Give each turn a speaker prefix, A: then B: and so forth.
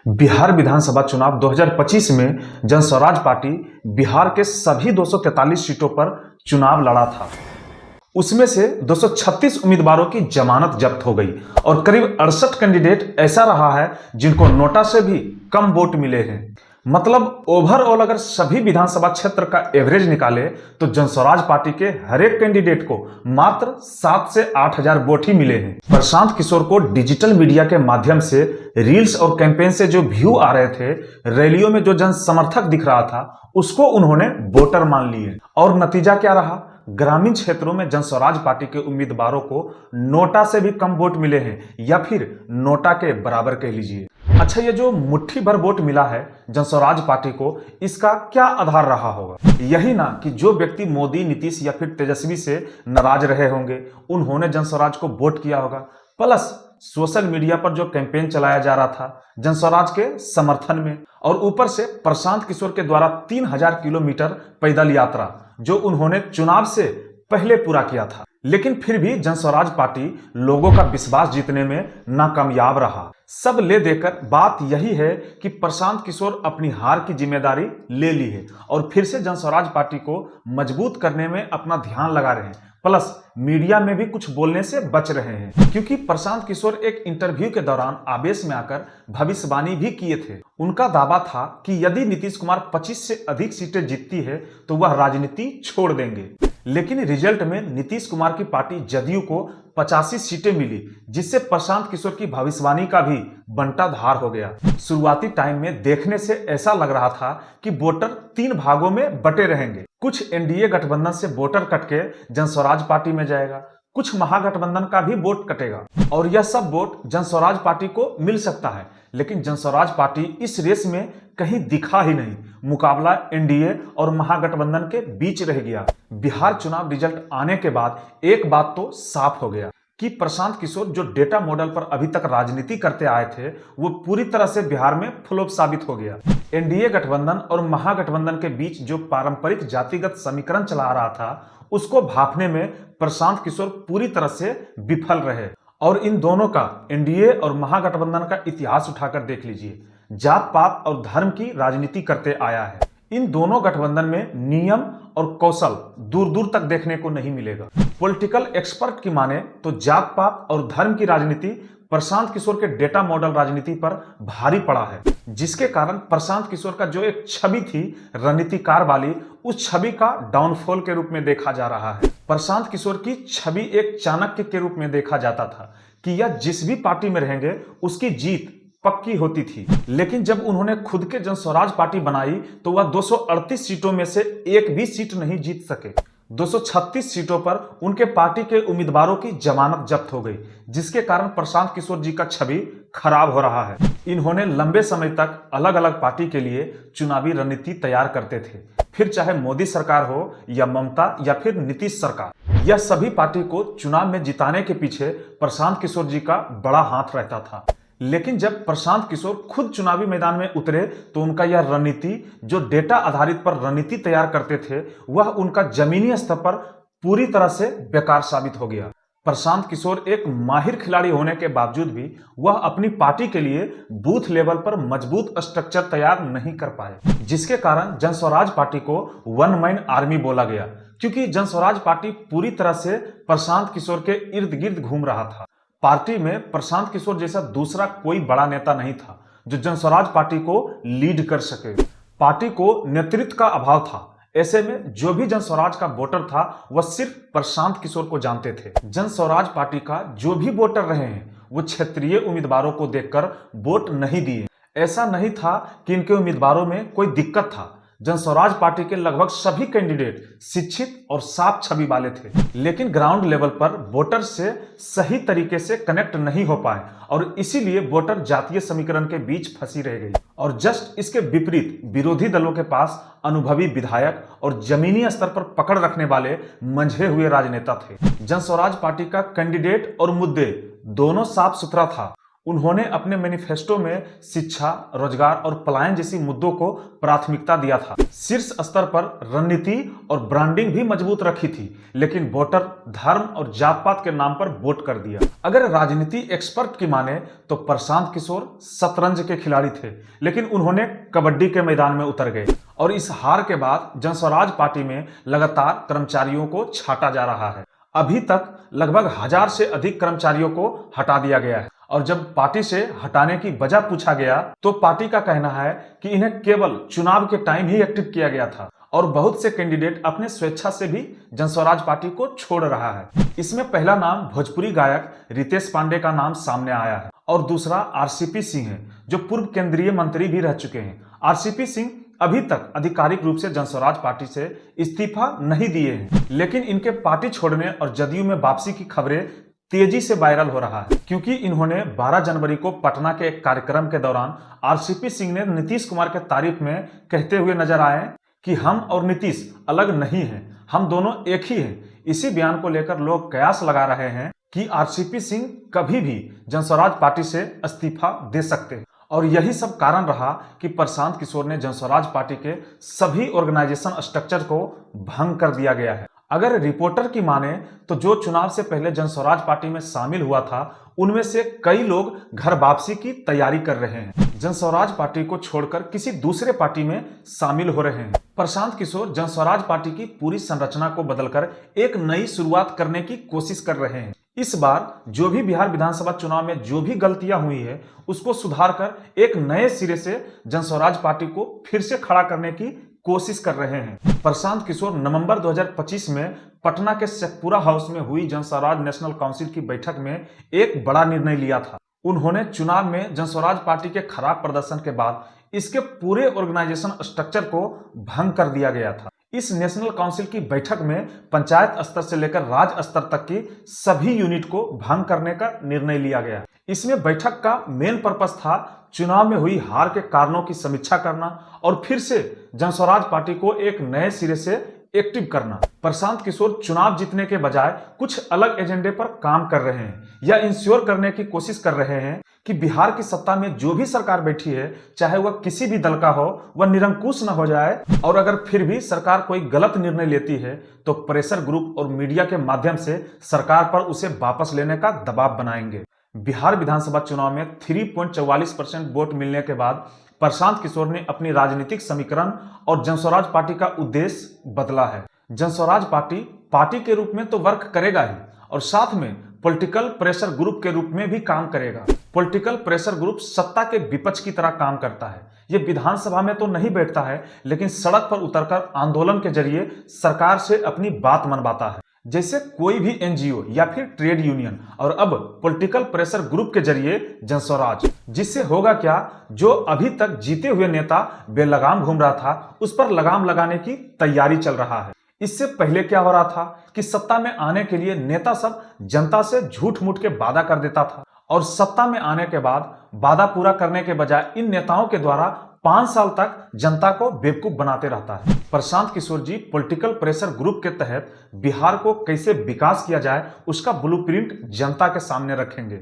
A: बिहार विधानसभा चुनाव 2025 में जन स्वराज पार्टी बिहार के सभी 243 सीटों पर चुनाव लड़ा था। उसमें से 236 उम्मीदवारों की जमानत जब्त हो गई और करीब 68 कैंडिडेट ऐसा रहा है जिनको नोटा से भी कम वोट मिले हैं। मतलब ओवरऑल अगर सभी विधानसभा क्षेत्र का एवरेज निकाले तो जन स्वराज पार्टी के हर एक कैंडिडेट को मात्र 7 से 8 हजार वोट ही मिले हैं। प्रशांत किशोर को डिजिटल मीडिया के माध्यम से रील्स और कैंपेन से जो व्यू आ रहे थे, रैलियों में जो जन समर्थक दिख रहा था, उसको उन्होंने वोटर मान लिए। और नतीजा क्या रहा? ग्रामीण क्षेत्रों में जन स्वराज पार्टी के उम्मीदवारों को नोटा से भी कम वोट मिले हैं, या फिर नोटा के बराबर कह लीजिए। अच्छा, ये जो मुट्ठी भर वोट मिला है जन स्वराज पार्टी को, इसका क्या आधार रहा होगा? यही ना कि जो व्यक्ति मोदी, नीतीश या फिर तेजस्वी से नाराज रहे होंगे, उन्होंने जन स्वराज को वोट किया होगा। प्लस सोशल मीडिया पर जो कैंपेन चलाया जा रहा था जन स्वराज के समर्थन में, और ऊपर से प्रशांत किशोर के द्वारा 3000 किलोमीटर पैदल यात्रा जो उन्होंने चुनाव से पहले पूरा किया था, लेकिन फिर भी जन स्वराज पार्टी लोगों का विश्वास जीतने में नाकामयाब रहा। सब ले देकर बात यही है कि प्रशांत किशोर अपनी हार की जिम्मेदारी ले ली है और फिर से जन स्वराज पार्टी को मजबूत करने में अपना ध्यान लगा रहे हैं। प्लस मीडिया में भी कुछ बोलने से बच रहे हैं, क्योंकि प्रशांत किशोर एक इंटरव्यू के दौरान आवेश में आकर भविष्यवाणी भी किए थे। उनका दावा था कि यदि नीतीश कुमार 25 से अधिक सीटें जीतती है तो वह राजनीति छोड़ देंगे। लेकिन रिजल्ट में नीतीश कुमार की पार्टी जदयू को 85 सीटें मिली, जिससे प्रशांत किशोर की भविष्यवाणी का भी बंटाधार हो गया। शुरुआती टाइम में देखने से ऐसा लग रहा था कि वोटर 3 भागों में बटे रहेंगे। कुछ एनडीए गठबंधन से वोटर कट के जन स्वराज पार्टी में जाएगा, कुछ महागठबंधन का भी वोट कटेगा, और यह सब वोट जन स्वराज पार्टी को मिल सकता है। लेकिन जन स्वराज पार्टी इस रेस में कहीं दिखा ही नहीं। मुकाबला एनडीए और महागठबंधन के बीच रह गया। बिहार चुनाव रिजल्ट आने के बाद एक बात तो साफ हो गया कि प्रशांत किशोर जो डेटा मॉडल पर अभी तक राजनीति करते आए थे, वो पूरी तरह से बिहार में फ्लॉप साबित हो गया। एनडीए गठबंधन और महागठबंधन के बीच जो पारंपरिक जातिगत समीकरण चला रहा था, उसको भांपने में प्रशांत किशोर पूरी तरह से विफल रहे। और इन दोनों का, एनडीए और महागठबंधन का इतिहास उठाकर देख लीजिए, जात पात और धर्म की राजनीति करते आया है। इन दोनों गठबंधन में नियम और कौशल दूर दूर तक देखने को नहीं मिलेगा। पॉलिटिकल एक्सपर्ट की माने तो जात पात और धर्म की राजनीति प्रशांत किशोर के डेटा मॉडल राजनीति पर भारी पड़ा है, जिसके कारण प्रशांत किशोर का जो एक छवि थी रणनीतिकार वाली, उस छवि का डाउनफॉल के रूप में देखा जा रहा है। प्रशांत किशोर की छवि एक चाणक्य के रूप में देखा जाता था कि यह जिस भी पार्टी में रहेंगे उसकी जीत पक्की होती थी। लेकिन जब उन्होंने खुद के जन स्वराज पार्टी बनाई तो वह 238 सीटों में से एक भी सीट नहीं जीत सके। 236 सीटों पर उनके पार्टी के उम्मीदवारों की जमानत जब्त हो गई, जिसके कारण प्रशांत किशोर जी का छवि खराब हो रहा है। इन्होंने लंबे समय तक अलग अलग पार्टी के लिए चुनावी रणनीति तैयार करते थे, फिर चाहे मोदी सरकार हो या ममता या फिर नीतीश सरकार। यह सभी पार्टी को चुनाव में जिताने के पीछे प्रशांत किशोर जी का बड़ा हाथ रहता था। लेकिन जब प्रशांत किशोर खुद चुनावी मैदान में उतरे तो उनका यह रणनीति, जो डेटा आधारित पर रणनीति तैयार करते थे, वह उनका जमीनी स्तर पर पूरी तरह से बेकार साबित हो गया। प्रशांत किशोर एक माहिर खिलाड़ी होने के बावजूद भी वह अपनी पार्टी के लिए बूथ लेवल पर मजबूत स्ट्रक्चर तैयार नहीं कर पाए, जिसके कारण जन स्वराज पार्टी को वन मैन आर्मी बोला गया, क्योंकि जन स्वराज पार्टी पूरी तरह से प्रशांत किशोर के इर्द गिर्द घूम रहा था। पार्टी में प्रशांत किशोर जैसा दूसरा कोई बड़ा नेता नहीं था जो जन स्वराज पार्टी को लीड कर सके। पार्टी को नेतृत्व का अभाव था। ऐसे में जो भी जन स्वराज का वोटर था वह सिर्फ प्रशांत किशोर को जानते थे। जन स्वराज पार्टी का जो भी वोटर रहे हैं वो क्षेत्रीय उम्मीदवारों को देखकर वोट नहीं दिए। ऐसा नहीं था कि इनके उम्मीदवारों में कोई दिक्कत था। जन स्वराज पार्टी के लगभग सभी कैंडिडेट शिक्षित और साफ छवि वाले थे, लेकिन ग्राउंड लेवल पर वोटर से सही तरीके से कनेक्ट नहीं हो पाए और इसीलिए वोटर जातीय समीकरण के बीच फंसी रह गई। और जस्ट इसके विपरीत विरोधी दलों के पास अनुभवी विधायक और जमीनी स्तर पर पकड़ रखने वाले मंझे हुए राजनेता थे। जन स्वराज पार्टी का कैंडिडेट और मुद्दे दोनों साफ सुथरा था। उन्होंने अपने मैनिफेस्टो में शिक्षा, रोजगार और पलायन जैसी मुद्दों को प्राथमिकता दिया था। शीर्ष स्तर पर रणनीति और ब्रांडिंग भी मजबूत रखी थी, लेकिन वोटर धर्म और जात पात के नाम पर वोट कर दिया। अगर राजनीति एक्सपर्ट की माने तो प्रशांत किशोर शतरंज के खिलाड़ी थे, लेकिन उन्होंने कबड्डी के मैदान में उतर गए और इस हार के बाद जनस्वराज पार्टी में लगातार कर्मचारियों को छांटा जा रहा है। अभी तक लगभग 1000 से अधिक कर्मचारियों को हटा दिया गया है और जब पार्टी से हटाने की वजह पूछा गया तो पार्टी का कहना है कि इन्हें केवल चुनाव के टाइम ही एक्टिव किया गया था और बहुत से कैंडिडेट अपने स्वेच्छा से भी जनस्वराज पार्टी को छोड़ रहा है। इसमें पहला नाम भोजपुरी गायक रितेश पांडे का नाम सामने आया है और दूसरा आरसीपी सिंह है, जो पूर्व केंद्रीय मंत्री भी रह चुके हैं। आरसीपी सिंह अभी तक आधिकारिक रूप से जनस्वराज पार्टी से इस्तीफा नहीं दिए हैं, लेकिन इनके पार्टी छोड़ने और जदयू में वापसी की खबरें तेजी से वायरल हो रहा है, क्योंकि इन्होंने 12 जनवरी को पटना के एक कार्यक्रम के दौरान आरसीपी सिंह ने नीतीश कुमार के तारीफ में कहते हुए नजर आए कि हम और नीतीश अलग नहीं हैं, हम दोनों एक ही हैं। इसी बयान को लेकर लोग कयास लगा रहे हैं कि आरसीपी सिंह कभी भी जनस्वराज पार्टी से इस्तीफा दे सकते हैं और यही सब कारण रहा कि प्रशांत किशोर ने जनस्वराज पार्टी के सभी ऑर्गेनाइजेशन स्ट्रक्चर को भंग कर दिया गया है। अगर रिपोर्टर की माने तो जो चुनाव से पहले जनस्वराज पार्टी में शामिल हुआ था, उनमें से कई लोग घर वापसी की तैयारी कर रहे हैं, जनस्वराज पार्टी को छोड़कर किसी दूसरे पार्टी में शामिल हो रहे हैं। प्रशांत किशोर जनस्वराज पार्टी की पूरी संरचना को बदलकर एक नई शुरुआत करने की कोशिश कर रहे हैं। इस बार जो भी बिहार विधानसभा चुनाव में जो भी गलतियां हुई है उसको सुधार कर एक नए सिरे से जनस्वराज पार्टी को फिर से खड़ा करने की कोशिश कर रहे हैं। प्रशांत किशोर नवंबर 2025 में पटना के शेखपुरा हाउस में हुई जनस्वराज नेशनल काउंसिल की बैठक में एक बड़ा निर्णय लिया था। उन्होंने चुनाव में जनस्वराज पार्टी के खराब प्रदर्शन के बाद इसके पूरे ऑर्गेनाइजेशन स्ट्रक्चर को भंग कर दिया गया था। इस नेशनल काउंसिल की बैठक में पंचायत स्तर से लेकर राज्य स्तर तक की सभी यूनिट को भंग करने का निर्णय लिया गया। इसमें बैठक का मेन पर्पस था चुनाव में हुई हार के कारणों की समीक्षा करना और फिर से जनस्वराज पार्टी को एक नए सिरे से एक्टिव करना। प्रशांत किशोर चुनाव जीतने के बजाय कुछ अलग एजेंडे पर काम कर रहे हैं या इंश्योर करने की कोशिश कर रहे हैं कि बिहार की सत्ता में जो भी सरकार बैठी है, चाहे वह किसी भी दल का हो, वह निरंकुश न हो जाए और अगर फिर भी सरकार कोई गलत निर्णय लेती है तो प्रेशर ग्रुप और मीडिया के माध्यम से सरकार पर उसे वापस लेने का दबाव बनाएंगे। बिहार विधानसभा चुनाव में 3.44% वोट मिलने के बाद प्रशांत किशोर ने अपनी राजनीतिक समीकरण और जनस्वराज पार्टी का उद्देश्य बदला है। जनस्वराज पार्टी के रूप में तो वर्क करेगा ही और साथ में पॉलिटिकल प्रेशर ग्रुप के रूप में भी काम करेगा। पॉलिटिकल प्रेशर ग्रुप सत्ता के विपक्ष की तरह काम करता है। ये विधानसभा में तो नहीं बैठता है, लेकिन सड़क पर उतरकर आंदोलन के जरिए सरकार से अपनी बात मनवाता है, जैसे कोई भी एनजीओ या फिर ट्रेड यूनियन, और अब पॉलिटिकल प्रेशर ग्रुप के जरिए जनस्वराज। जिससे होगा क्या, जो अभी तक जीते हुए नेता बेलगाम घूम रहा था उस पर लगाम लगाने की तैयारी चल रहा है। इससे पहले क्या हो रहा था कि सत्ता में आने के लिए नेता सब जनता से झूठ मूठ के वादा कर देता था और सत्ता में आने के बाद वादा पूरा करने के बजाय इन नेताओं के द्वारा 5 साल तक जनता को बेवकूफ बनाते रहता है। प्रशांत किशोर जी पॉलिटिकल प्रेशर ग्रुप के तहत बिहार को कैसे विकास किया जाए उसका ब्लूप्रिंट जनता के सामने रखेंगे।